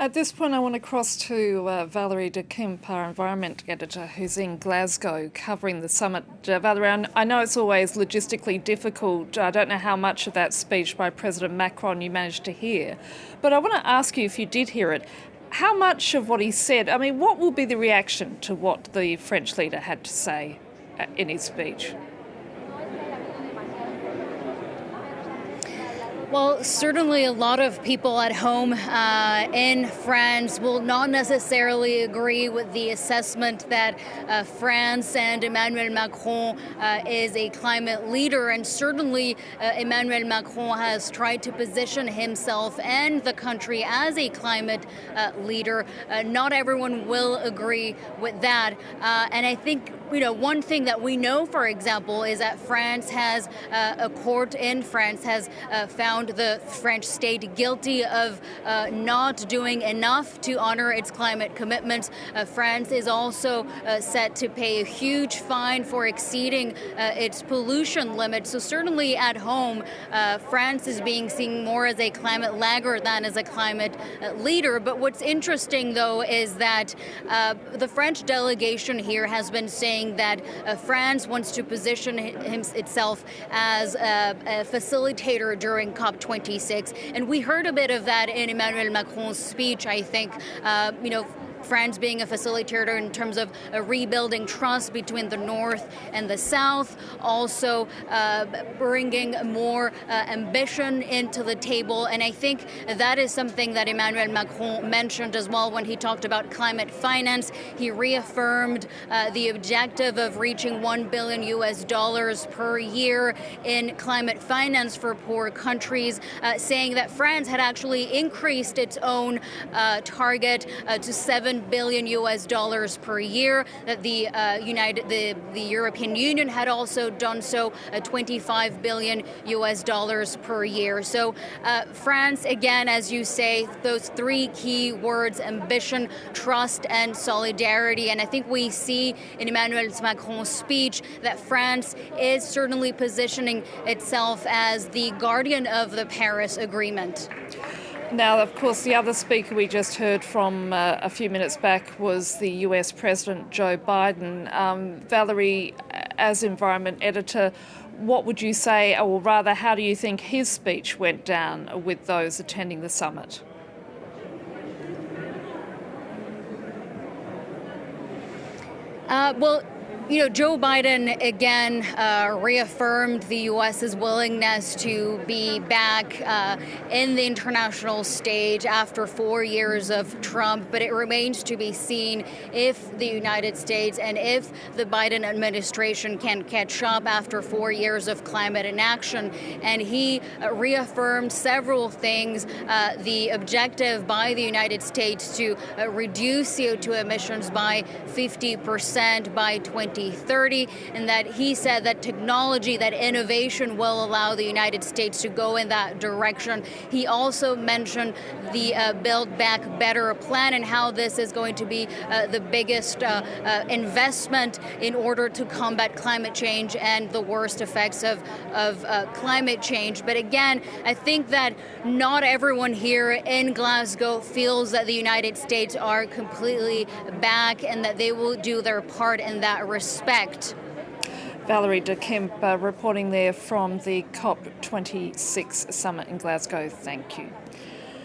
At this point, I want to cross to Valerie Dekimpe, our environment editor, who's in Glasgow covering the summit. Valerie, I know it's always logistically difficult. I don't know how much of that speech by President Macron you managed to hear, but I want to ask you, if you did hear it, how much of what he said, what will be the reaction to what the French leader had to say in his speech? Well, certainly a lot of people at home in France will not necessarily agree with the assessment that France and Emmanuel Macron is a climate leader. And certainly Emmanuel Macron has tried to position himself and the country as a climate leader. Not everyone will agree with that. And I think, one thing that we know, for example, is that France has, a court in France has found the French state guilty of not doing enough to honor its climate commitments. France is also set to pay a huge fine for exceeding its pollution limit. So certainly at home, France is being seen more as a climate laggard than as a climate leader. But what's interesting, though, is that the French delegation here has been saying that France wants to position itself as a facilitator during COP26. And we heard a bit of that in Emmanuel Macron's speech, I think. France being a facilitator in terms of rebuilding trust between the North and the South, also bringing more ambition into the table. And I think that is something that Emmanuel Macron mentioned as well when he talked about climate finance. He reaffirmed the objective of reaching $1 billion per year in climate finance for poor countries, saying that France had actually increased its own target to $7 billion per year, that the European Union had also done so, $25 billion per year. So France, again, as you say, those three key words: ambition, trust, and solidarity. And I think we see in Emmanuel Macron's speech that France is certainly positioning itself as the guardian of the Paris Agreement. Now, of course, the other speaker we just heard from a few minutes back was the US President Joe Biden. Valerie, as environment editor, what would you say, or rather, how do you think his speech went down with those attending the summit? Joe Biden, again, reaffirmed the U.S.'s willingness to be back in the international stage after 4 years of Trump. But it remains to be seen if the United States and if the Biden administration can catch up after 4 years of climate inaction. And he reaffirmed several things: the objective by the United States to reduce CO2 emissions by 50% by 2030, and that he said that technology, that innovation will allow the United States to go in that direction. He also mentioned the Build Back Better plan and how this is going to be the biggest investment in order to combat climate change and the worst effects of climate change. But again, I think that not everyone here in Glasgow feels that the United States are completely back and that they will do their part in that respect. Valerie Dekimpe reporting there from the COP26 summit in Glasgow. Thank you.